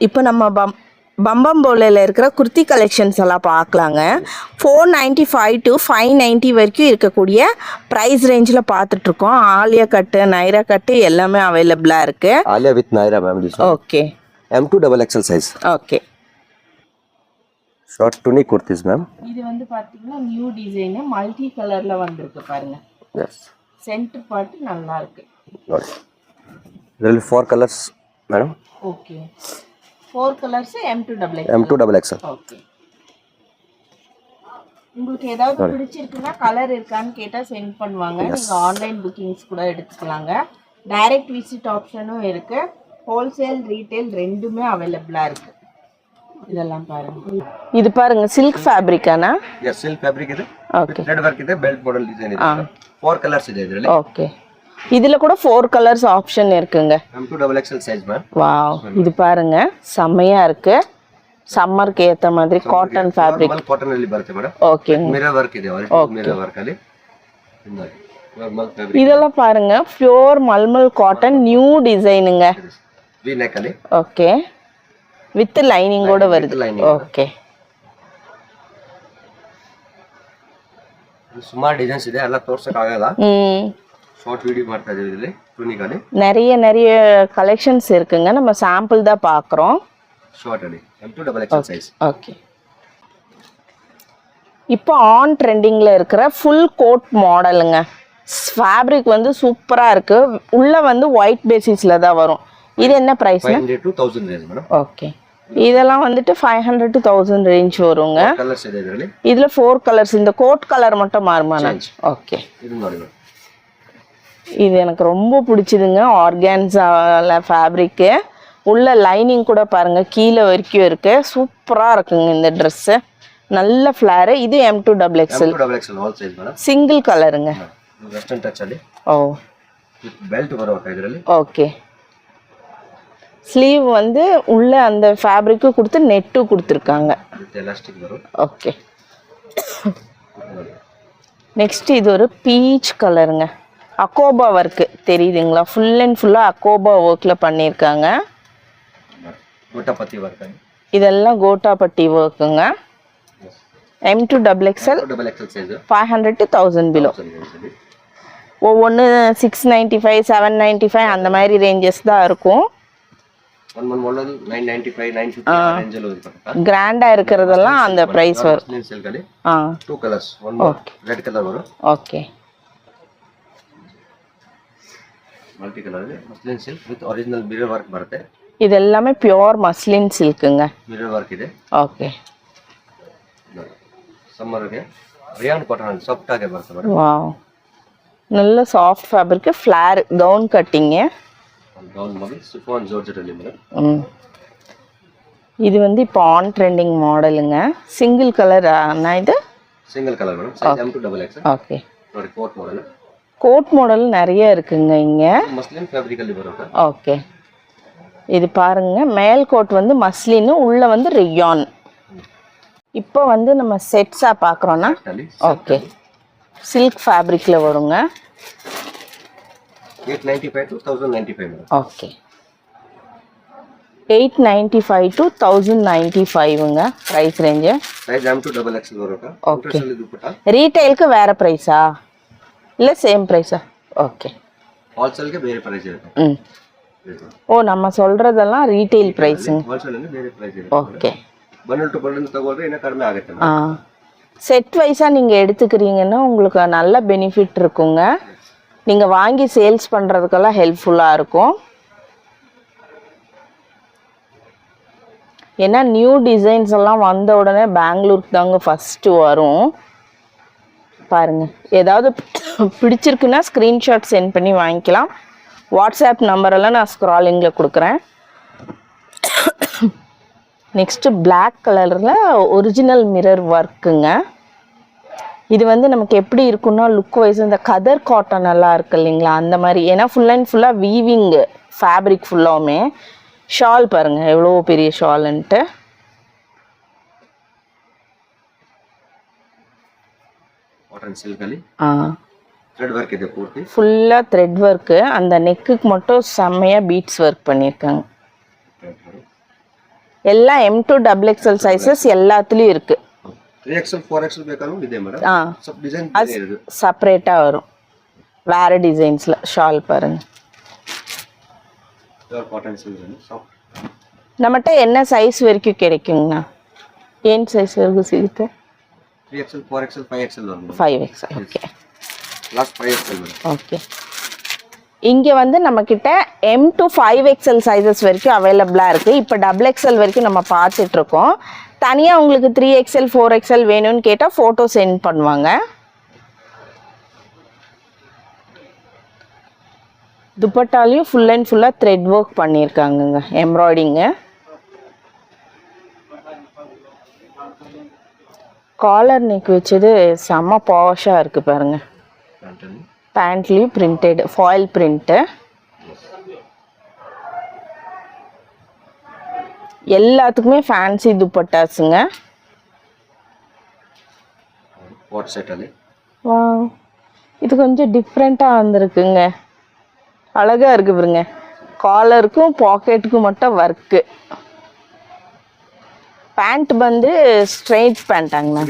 இப்போ நம்ம பம்பம்போலையில் இருக்கிற குர்த்தி கலெக்ஷன்ஸ் எல்லாம் பார்க்கலாங்க. 495 to 590 வரைக்கும் இருக்கக்கூடிய ப்ரைஸ் ரேஞ்சில் பார்த்துட்ருக்கோம். ஆலியா கட்டு, நைரா கட்டு எல்லாமே அவைலபிளாக இருக்குது. Alia with Naira ma'am. Okay. M2XXL size. Okay. Short துணி குர்த்திஸ் மேம். இது வந்து பார்த்தீங்கன்னா நியூ டிசைனு, மல்டி கலரில் வந்திருக்கு பாருங்க. எஸ். சென்டர் பார்ட் நல்லா இருக்கு. இதில் 4 colours madam. Okay. 4 colours M2XXL. M2XXL. Okay. உங்களுக்கு ஏதாவது பிடிச்சிருக்குன்னா கலர் இருக்கான்னு கேட்டால் சென்ட் பண்ணுவாங்க. நீங்கள் ஆன்லைன் புக்கிங்ஸ் கூட எடுத்துக்கலாங்க. டைரக்ட் விசிட் ஆப்ஷனும் இருக்கு. ஹோல்சேல் ரீட்டைல் ரெண்டுமே அவைலபிளாக இருக்கு. இதெல்லாம் பாருங்க. இது பாருங்க சில்க் ஃபேப்ரிக்கானா? எஸ், சில்க் ஃபேப்ரிக் இது. ஓகே. த்ரெட் வர்க் ಇದೆ, பெல்ட் மாடல் டிசைன் ಇದೆ. 4 கலர்ஸ் ಇದೆ ಇದರಲ್ಲಿ. ஓகே. இதுல கூட 4 கலர்ஸ் ஆப்ஷன் இருக்குங்க. M2XXL size ma'am. வாவ், இது பாருங்க செமையா இருக்கு. சம்மருக்கு ஏத்த மாதிரி காட்டன் ஃபேப்ரிக். ಕಾಟನ್ ಅಲ್ಲಿ ಬರುತ್ತೆ ಮೇಡಂ. ஓகே. ಮಿರರ್ ವರ್ಕ್ ಇದೆ, ಒರಿಜಿನಲ್ ಮಿರರ್ ವರ್ಕ್ ಅಲ್ಲಿ. Normal fabric. இதெல்லாம் பாருங்க பியூர் மல்மல் காட்டன் நியூ டிசைனுங்க. வி ನೆಕ್ ಅಲ್ಲಿ. ஓகே. வித் லைனிங் கூட வருது. ஓகே. ಸುಮಾರು ಡಿಸೈನ್ಸ್ ಇದೆ, ಎಲ್ಲ ತೋರ್ಸಕ್ಕೆ ಆಗಲ್ಲ. ஷார்ட் வீடியோ ಮಾಡ್ತಾ ಇದೀವಿ ಇದರಲ್ಲಿ ತುನಿಗಲ್ಲಿ. நிறைய கலெக்ஷன்ஸ் இருக்குங்க. நம்ம சாம்பிள் தான் பார்க்குறோம். ஷார்ட் ಅಲ್ಲಿ M2XXL சைஸ். ஓகே. இப்போ ஆன் ட்ரெண்டிங்ல இருக்கிற ஃபுல் கோட் மாடலுங்க. ஃபேப்ரிக் வந்து சூப்பரா இருக்கு. உள்ள வந்து ஒயிட் பேசிஸ்ல தான் வரும். இது என்ன price? 500 to 1000 range madam. Okay. இதெல்லாம் வந்துட்டு 500 to 1000 ரேஞ்ச் வருங்க. கலர்ஸ் ಇದೆ ಇದರಲ್ಲಿ. இதுல 4 கலர்ஸ். இந்த கோட் கலர் மட்டும் மாறுமானா? ஓகே. இது ನೋಡಿ மேடம். இது எனக்கு ரொம்ப பிடிச்சதுங்க. ஆர்கான்ஸால ஃபேப்ரிக்கு. உள்ள லைனிங் கூட பாருங்க கீழே வரைக்கும் இருக்கு. சூப்பரா இருக்குங்க இந்த ட்ரெஸ். நல்ல ஃபிளேர். இது M2XXL. M2XXL all size madam. Single கலருங்க. வெஸ்டர்ன் டச் ಅಲ್ಲಿ. ஓ. பெல்ட் ಬರುತ್ತೆ ಇದರಲ್ಲಿ. ஓகே. ஸ்லீவ் வந்து உள்ள அந்த ஃபேப்ரிக்கு கொடுத்து நெட்டு கொடுத்துருக்காங்க. எலாஸ்டிக் வரும். ஓகே. நெக்ஸ்ட் இது ஒரு பீச் கலருங்க. அக்கோபா ஒர்க் தெரியுதுங்களா? ஃபுல் அண்ட் ஃபுல்லாக அக்கோபா ஒர்க்கில் பண்ணியிருக்காங்க. கோட்டாபட்டி ஒர்க். இதெல்லாம் கோட்டாபட்டி ஒர்க்குங்க. M2XXL 500 to 1000 below. ஒவ்வொன்று 695 795 அந்த மாதிரி ரேஞ்சஸ் தான் இருக்கும். கிராண்டா இருக்கிறதெல்லாம் அந்த பிரைஸ் வரும். 2 கலர்ஸ். ரெட் கலர் வரும். Okay. Multi colour muslin silk with original mirror work ಬರುತ್ತೆ. ಇದೆಲ್ಲமே ಪ್ಯೂರ್ ಮಸ್ಲಿನ್ ಸಿಲ್ಕ್ங்க. ಮಿರರ್ ವರ್ಕ್ ಇದೆ. ಓಕೆ. ಸಮ್ಮರ್ಗೆ ರಿಯಾನ್ ಕಾಟನ್ ಸಾಫ್ಟ್ ಆಗಿ ಬರುತ್ತೆ ಮೇಡಂ. ವಾವ್, நல்ல soft fabric. Flare gown cutting. Gown மாதிரி சிஃபான் ஜார்ஜெட் ಅಲ್ಲಿ ಮೇಡಂ. இது வந்து இப்போ ஆன் ட்ரெண்டிங் மாடலுங்க. சிங்கிள் கலர் ஆனா இது single colour madam. Size M2XXL. Okay. ನೋಡಿ கோட் மாடல். கோட் மாடல் நிறைய இருக்குங்க இங்க. மஸ்லின் ஃபேப்ரிக் ಅಲ್ಲಿ ಬರುತ್ತೆ. ஓகே. இது பாருங்க மேல் கோட் வந்து மஸ்லின், உள்ள வந்து ரியான். இப்போ வந்து நம்ம செட்ஸா பார்க்கறோம்னா ஓகே சில்க் ஃபேப்ரிக்ல வருங்க. 895 to 1095 மேடம். ஓகே. 895 to 1095ங்க பிரைஸ் ரேஞ்ச். சைஸ் M2XXL வரும். ஓகே. ரீட்டைலுக்கு வேற பிரைஸா இல்ல சேம் பிரைஸா? ஓகே. ஹோல்சேலுக்கு வேற பிரைஸ் இருக்கு. ஓ, நம்ம சொல்றதெல்லாம் ரீட்டைல் பிரைஸ்ங்க. ஹோல்சேலுக்கு வேற பிரைஸ் இருக்கு. ஓகே. பண்டல் டு பண்டல் ತಗೊಂಡ್ರೆ ಇನ್ನ ಕಡಿಮೆ ಆಗುತ್ತೆ. செட் வைஸா நீங்க எடுத்துக்கிறீங்கன்னா உங்களுக்கு நல்ல பெனிஃபிட் இருக்குங்க. நீங்க வாங்கி சேல்ஸ் பண்றதுக்கெல்லாம் ஹெல்ப்ஃபுல்லா இருக்கும். ஏன்னா நியூ டிசைன்ஸ் எல்லாம் வந்த உடனே பெங்களூருக்கு தாங்க ஃபர்ஸ்ட் வரும். பாருங்க, ஏதாவது பிடிச்சிருக்குன்னா ஸ்க்ரீன்ஷாட் சென்ட் பண்ணி வாங்கிக்கலாம். வாட்ஸ்அப் நம்பரெல்லாம் நான் ஸ்க்ராலிங்கில் கொடுக்குறேன். நெக்ஸ்ட்டு பிளாக் கலரில் ஒரிஜினல் மிரர் ஒர்க்குங்க. இது வந்து நமக்கு எப்படி இருக்குன்னா லுக் வைஸ் இந்த கதர் காட்டன் எல்லாம் இருக்கு இல்லைங்களா அந்த மாதிரி. ஏன்னா ஃபுல் அண்ட் ஃபுல்லாக வீவிங் ஃபேப்ரிக் ஃபுல்லாமே. ஷால் பாருங்கள் எவ்வளோ பெரிய ஷால்ன்ட்டு. த்ரெட் வர்க் இது பூர்த்தி ஃபுல்லா த்ரெட் வர்க். அந்த நெக்குக்கு மட்டும் செம்மையா பீட்ஸ் வர்க் பண்ணிருக்காங்க. எல்லாம் M2 XXL சைஸஸ் எல்லாத்துலயும் இருக்கு. 3XL 4XL ಬೇಕಾದ್ರೂ ಇದೆ ಮೇಡಂ. ಸ್ವಲ್ಪ ಡಿಸೈನ್ ಇದೆ. செப்பரேட்டா வரும். வேற டிசைன்ஸ்ல ஷால் பாருங்க. Pure cotton silk soft. நம்மட்ட என்ன சைஸ் வரைக்கும் கிடைக்குங்கண்ணா? ஏன் சைஸ் வரைக்கும் சிಗುತ್ತೆ? 3XL 4XL 5XL வரும். 5XL okay. லாஸ்ட் 5XL வரும். ஓகே. இங்கே வந்து நம்மக்கிட்ட M to 5XL சைஸஸ் வரைக்கும் அவைலபிளாக இருக்குது. இப்போ XXL வரைக்கும் நம்ம பார்த்துட்ருக்கோம். தனியாக உங்களுக்கு 3XL 4XL வேணும்னு கேட்டால் ஃபோட்டோ சென்ட் பண்ணுவாங்க. துப்பட்டாலையும் ஃபுல் அண்ட் ஃபுல்லாக த்ரெட் ஒர்க் பண்ணியிருக்காங்கங்க, எம்ப்ராய்டிங்கு. காலர் நெக் வச்சது செம்ம பாஷாக இருக்குது பாருங்கள். பேண்ட்லேயும் பிரிண்டட் ஃபாயில் பிரிண்ட்டு. எல்லாத்துக்குமே ஃபேன்சி துப்பட்டாஸுங்க. வா, இது கொஞ்சம் டிஃப்ரெண்ட்டாக வந்திருக்குங்க, அழகாக இருக்குது பாருங்க. காலருக்கும் பாக்கெட்டுக்கும் மட்டும் ஒர்க்கு. பேண்ட் வந்து ஸ்ட்ரெயிட் பேண்ட்டாங்கண்ணா?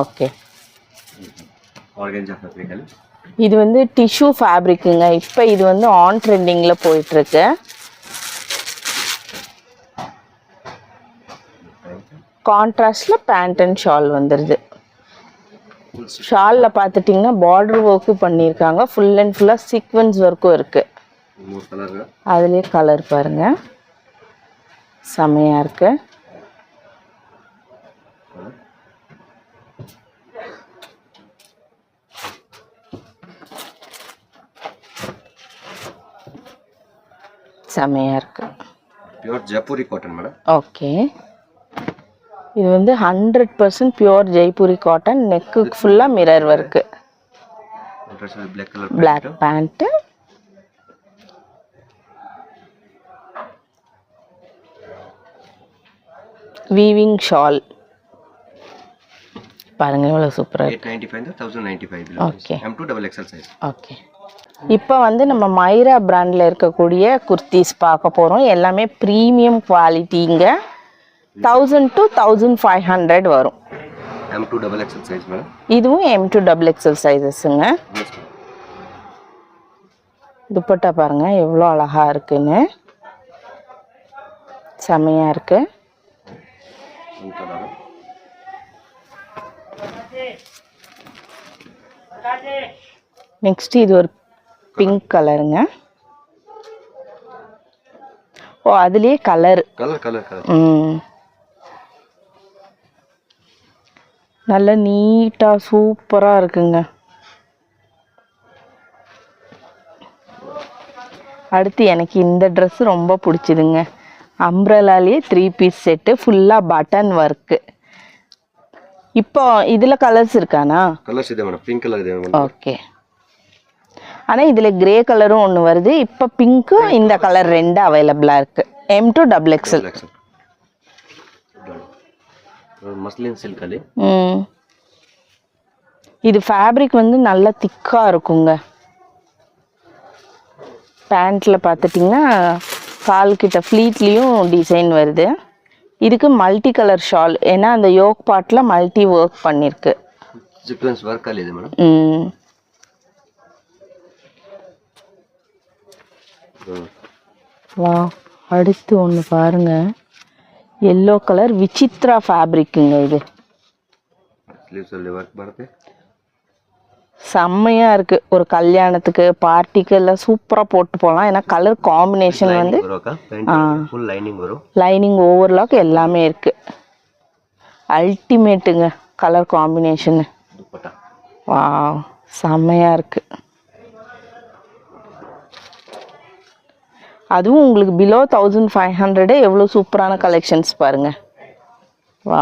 ஓகே. இது வந்து டிஷ்யூ ஃபேப்ரிக்குங்க. இப்போ இது வந்து ஆன் ட்ரெண்டிங்கில் போயிட்டுருக்கு. கான்ட்ராஸ்டில் பேண்ட் அண்ட் ஷால் வந்துடுது. ஷாலில் பார்த்துட்டிங்கன்னா பார்டர் ஒர்க்கும் பண்ணியிருக்காங்க. ஃபுல் அண்ட் ஃபுல்லாக சீக்வன்ஸ் ஒர்க்கும் இருக்குது. அதுலேயே கலர் பாருங்கள், செமையாக இருக்கு. செமையாக இருக்கு. Pure Jaipuri cotton madam. Okay. இது வந்து 100% பியூர் ஜெய்ப்பூரி காட்டன். நெக்கு ஃபுல்லாக mirror work. Black pant. Weaving shawl பாருங்க, எவ்வளோ சூப்பராக இருக்கு. 895 okay. M2 XXL size. Okay. இப்போ வந்து நம்ம மைரா பிராண்டில் இருக்கக்கூடிய குர்த்திஸ் பார்க்க போகிறோம். எல்லாமே ப்ரீமியம் குவாலிட்டிங்க. 1000 to 1500 வரும். M2 XXL size madam. இதுவும் M2 XXL சைஸஸுங்க. துப்பட்டா பாருங்க எவ்வளோ அழகாக இருக்குன்னு, செமையாக இருக்கு. நெக்ஸ்ட் இது ஒரு பிங்க் கலருங்க. ஓ, அதுலயே கலர் நல்ல நீட்டா சூப்பரா இருக்குங்க. அடுத்து எனக்கு இந்த ட்ரெஸ் ரொம்ப பிடிச்சதுங்க. அம்ப்ரெல்லாலேயே 3 பீஸ் செட்டு, ஃபுல்லாக பட்டன் ஒர்க்கு. இப்போ இதில் கலர்ஸ் இருக்கானா? கலர்ஸ் ಇದೆ மேடம். பிங்க் கலர் ಇದೆ. ஓகே. ஆனால் இதில் கிரே கலரும் ஒன்று வருது. இப்போ பிங்க்கு இந்த கலர் 2 அவைலபிளாக இருக்குது. M2 XXL. Muslin silk ali. இது ஃபேப்ரிக் வந்து நல்லா திக்காக இருக்குங்க. பேண்ட்டில் பார்த்துட்டிங்கன்னா கால்கிட்ட ஃப்ளீட்லேயும் டிசைன் வருது. இதுக்கு மல்டி கலர் ஷால், ஏன்னா அந்த யோக் பார்ட்டில் மல்டி ஒர்க் பண்ணியிருக்கு. சீக்வென்ஸ் ஒர்க் ali ಇದೆ மேடம். வா, அடுத்து ஒன்று பாருங்க, எல்லோ கலர் விசித்ரா ஃபேப்ரிக்குங்க. இது செம்மையா இருக்கு. ஒரு கல்யாணத்துக்கு பார்ட்டிக்கு எல்லாம் சூப்பராக போட்டு போகலாம். ஏன்னா கலர் காம்பினேஷன் வந்து லைனிங் ஓவர்லாக் எல்லாமே இருக்கு. அல்டிமேட்டுங்க கலர் காம்பினேஷன். வா, செம்மையா இருக்கு. அதுவும் உங்களுக்கு பிலோ 1500 எவ்வளோ சூப்பரான கலெக்ஷன்ஸ் பாருங்க. வா,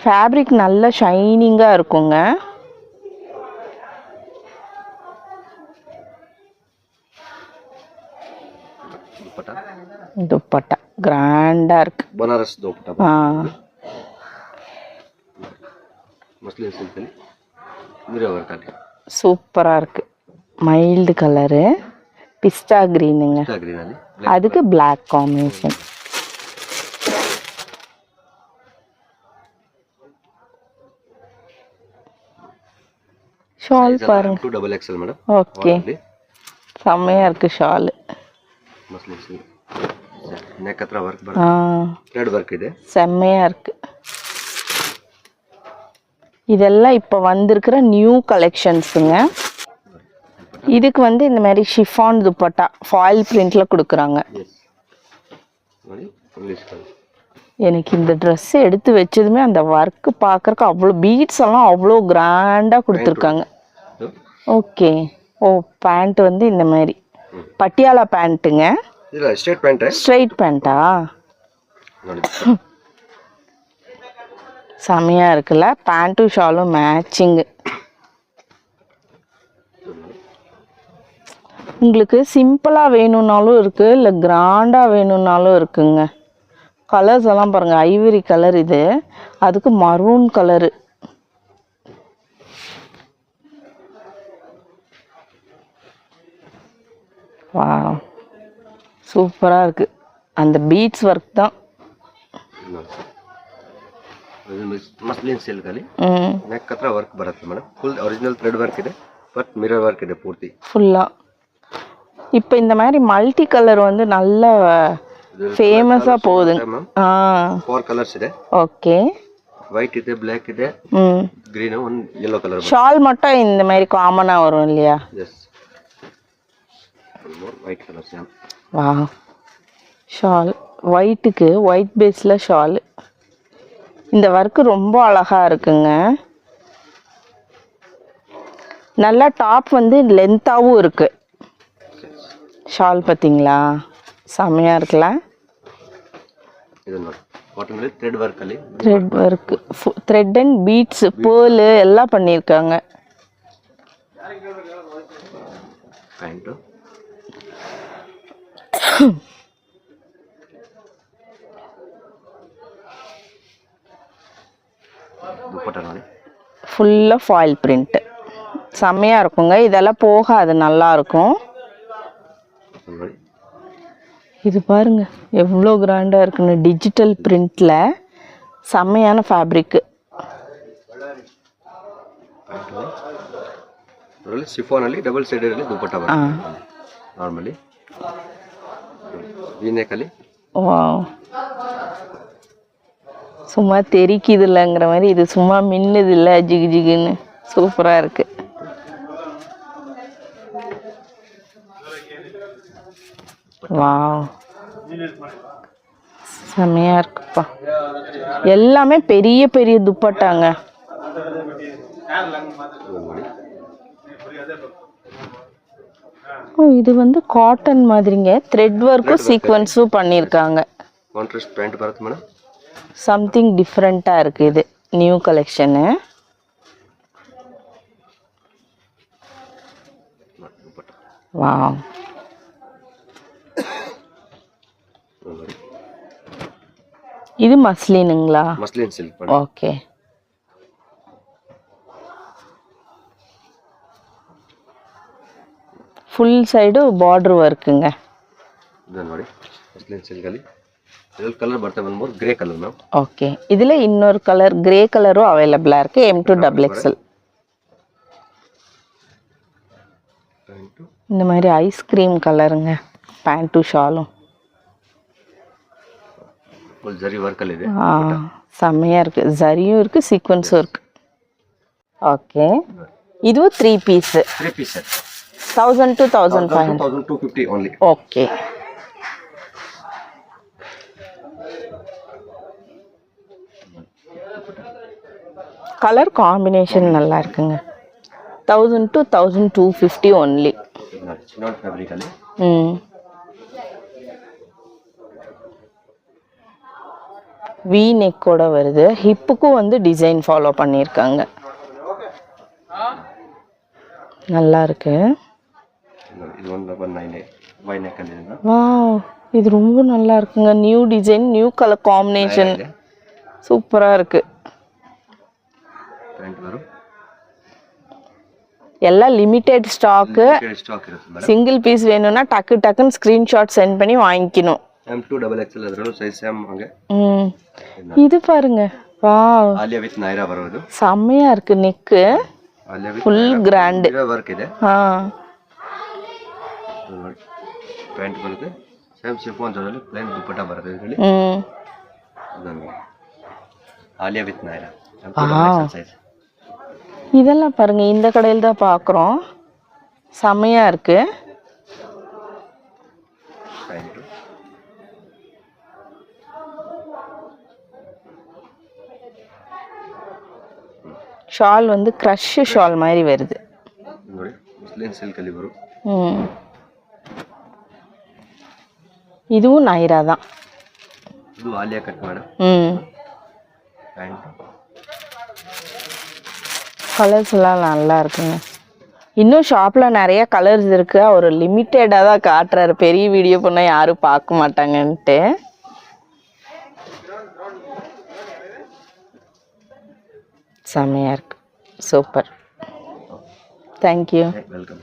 ஃபேப்ரிக் நல்ல ஷைனிங்காக இருக்குங்க. துப்பட்டா கிராண்டா இருக்கு. பனாரஸ் துப்பட்டா. Muslin silk. சூப்பரா இருக்கு. மைல்டு கலரு, பிஸ்டா கிரீனுங்க, green ಅಲ್ಲಿ அதுக்கு Black காம்பினேஷன். ஷால் பாருங்க. 2XL madam. ஓகே, செம்மையா இருக்கு ஷால். ಮಸ್ಲಿನ್ ಸಿಲ್ಕ್ ನೆಕ್ ಹತ್ರ ವರ್ಕ್ ಬರುತ್ತೆ, ಥ್ರೆಡ್ ವರ್ಕ್ ಇದೆ, செம்மையா இருக்கு. இதெல்லாம் இப்போ வந்திருக்கிற நியூ கலெக்ஷன்ஸுங்க. இதுக்கு வந்து இந்த மாதிரி ஷிஃபான் துப்பட்டா ஃபாயில் பிரிண்ட்ல கொடுக்குறாங்க. ನೋಡಿ ಇಂಗ್ಲಿಷ್ ಕಲರ್. எனக்கு இந்த ட்ரெஸ் எடுத்து வச்சதுமே அந்த ஒர்க்கு பார்க்கறக்கு அவ்வளோ பீட்ஸ் எல்லாம் அவ்வளோ கிராண்டாக கொடுத்துருக்காங்க. ஓகே. ஓ, பேண்ட் வந்து இந்த மாதிரி பட்டியாலா பேண்ட்டுங்க. ಇಲ್ಲ ಸ್ಟ್ರೇಟ್ ಪ್ಯಾಂಟ್. ஸ்ட்ரைட் பேண்ட்டா? ನೋಡಿ செமையா இருக்குல்ல, பேண்ட்டும் ஷாலும் மேட்சிங்கு. உங்களுக்கு சிம்பிளாக வேணும்னாலும் இருக்கு, இல்லை கிராண்டாக வேணும்னாலும் இருக்குங்க. கலர்ஸ் எல்லாம் பாருங்க, ஐவரி கலர் இது, அதுக்கு மரூன் கலரு. வா, சூப்பராக இருக்கு. அந்த பீட்ஸ் ஒர்க் தான். ಮಸ್ಲಿನ್ ಸಿಲ್ಕ್ ಅಲ್ಲಿ ನೆಕ್ ಹತ್ರ ವರ್ಕ್ ಬರುತ್ತೆ madam. Full original thread work ಇದೆ, ಬಟ್ ಮಿರರ್ ವರ್ಕ್ ಇದೆ ಪೂರ್ತಿ ஃபுல்லாக. இப்போ இந்த மாதிரி மல்டி கலர் வந்து நல்ல ಫೇಮಸ್ಸಾಗಿ போகுதுங்க. 4 ಕಲರ್ಸ್ ಇದೆ. ஓகே. ವೈಟ್ ಇದೆ, ಬ್ಲ್ಯಾಕ್ ಇದೆ, ಗ್ರೀನ್, ಒಂದು ಯೆಲ್ಲೋ ಕಲರ್. ஷால் மட்டும் இந்த மாதிரி காமனாக வரும் இல்லையா? Yes, white colours. வா, ஷால் ஒயிட்டுக்கு ஒயிட் பேஸில் ஷால். இந்த ஒர்க்கு ரொம்ப அழகாக இருக்குங்க. நல்லா டாப் வந்து லென்த்தாகவும் இருக்குது. ஷால் பார்த்தீங்களா, செம்மையாக இருக்குல்ல. ಇದು ನೋಡಿ ಕಾಟನ್ ಅಲ್ಲಿ ಥ್ರೆಡ್ ವರ್ಕ್ ಅಲ್ಲಿ, thread work, thread and beads, pearl எல்லாம் பண்ணியிருக்காங்க. ಪ್ಯಾಂಟ್ ದುಪ್ಪಟ್ಟ ನೋಡಿ ஃபுல்லாக ஃபாயில் பிரிண்ட்டு, செம்மையாக இருக்குங்க. இதெல்லாம் போக அது நல்லா இருக்கும். ನೋಡಿ இது பாருங்க எவ்வளோ கிராண்டாக இருக்குன்னு, டிஜிட்டல் பிரிண்டில் செம்மையான ஃபேப்ரிக்கு. ಅದರಲ್ಲಿ ಶಿಫಾನ್ ಅಲ್ಲಿ ಡಬಲ್ ಸೈಡೆಡ್ ಅಲ್ಲಿ ದುಪ್ಪಟ್ಟ ಬರುತ್ತೆ ನಾರ್ಮಲಿ. ವಿ-ನೆಕ್ ಅಲ್ಲಿ வா, சும்மா தெரிக்குது இல்லைங்கிற மாதிரி இது சும்மா மின்னுது இல்லை, ஜிகு ஜிகுன்னு சூப்பராக இருக்குது. வா, செம்மையாக இருக்குப்பா. எல்லாமே பெரிய பெரிய துப்பட்டாங்க. ஓ, இது வந்து காட்டன் மாதிரிங்க, த்ரெட் ஒர்க்கும் சீக்வன்ஸும் பண்ணியிருக்காங்க. ಕಾಂಟ್ರಾಸ್ಟ್ ಪ್ಯಾಂಟ್ ಬರುತ್ತೆ ಮೇಡಮ್. சம்திங் டிஃப்ரெண்ட்டாக இருக்குது. இது நியூ கலெக்ஷனு. வா, இது மஸ்லினுங்களா? Muslin silk. Okay. Full side border ವರ್ಕ್ங்க. ಇದು ನೋಡಿ ಮಸ್ಲಿನ್ ಸಿಲ್ಕ್ ಅಲ್ಲಿ ಎರಡು ಕಲರ್ ಬರ್ತವೆ, ಬಂದ್ಬೋದು ಗ್ರೇ ಕಲರ್ ಮ್ಯಾಮ್. ஓகே. இதில் இன்னொரு கலர் கிரே கலரும் அவைலபிளாக இருக்குது. M2XXL. இந்த மாதிரி ஐஸ்கிரீம் கலருங்க, பேண்ட்டும் ஷாலும். ಫುಲ್ ಜರಿ ವರ್ಕ್ ಅಲ್ಲಿ ಇದೆ. செம்மையாக இருக்குது. ஜரியும் இருக்குது, சீக்வன்ஸும் இருக்குது. ஓகே. இதுவும் 3 piece. 3 piece set 1000 to 1500. 1250 only. Okay. Colour combination நல்லா இருக்குங்க. 1000 to 1250 ஒன்லி. ಚಿನಾನ್ ಫ್ಯಾಬ್ರಿಕ್ ಅಲ್ಲಿ வி நெக்கோட வருது. ஹிப்புக்கும் வந்து டிசைன் ஃபாலோ பண்ணியிருக்காங்க. நல்லா இருக்கு. ಇದು 119 ವೈ ನೆಕ್ ಅಲ್ಲಿ ಇದೆ. வாவ், இது ரொம்ப நல்லா இருக்குங்க. New design, new colour combination, சூப்பராக இருக்கு. ಪ್ಯಾಂಟ್ ಬರು எல்லாம் லிமிட்டெட் ஸ்டாக்கு. ಸ್ಟಾಕ್ ಇರುತ್ತೆ ಮೇಡಮ್. சிங்கிள் பீஸ் வேணும்னா டக்குன்னு ஸ்க்ரீன்ஷாட் சென்ட் பண்ணி வாங்கிக்கணும். M2 XXL ಅದರಲ್ಲೂ ಸೈಜ್ ಸೇಮ್ ಹಂಗೆ. இது பாருங்க, வாவ், ಆಲಿಯಾ ವಿತ್ ನೈರಾ ಬರೋದು. செம்மையா இருக்கு. Neck Alia with full grand. Work ಇದೆ. ಪ್ಯಾಂಟ್ ಬರುತ್ತೆ ಸೇಮ್ ಶಿಫಾನ್ ಜೊತೆಲಿ ಪ್ಲೇನ್ ದುಪಟ್ಟಾ ಬರುತ್ತೆ ಇದರಲ್ಲಿ. Alia with Naira size. இதெல்லாம் பாருங்க, இந்த கடையில் தான் பார்க்குறோம். செம்மையா இருக்கு. ஷால் வந்து க்ரஷ் ஷால் மாதிரி வருது. ನೋಡಿ ಮುಸ್ಲಿಂ ಸಿಲ್ಕ್ ಅಲ್ಲಿ ಬರು. இதுவும் நைரா தான். ಇದು ಆಲಿಯಾ ಕಟ್ ಮೇಡಮ್. கலர்ஸ் எல்லாம் நல்லா இருக்குங்க. இன்னும் ஷாப்பில் நிறைய கலர்ஸ் இருக்கு. அவர் லிமிட்டடாக தான் காட்டுறாரு, பெரிய வீடியோ பண்ணால் யாரும் பார்க்க மாட்டாங்கன்ட்டு. செம்மையாக இருக்கு, சூப்பர், தேங்க்யூ. வெல்கம்.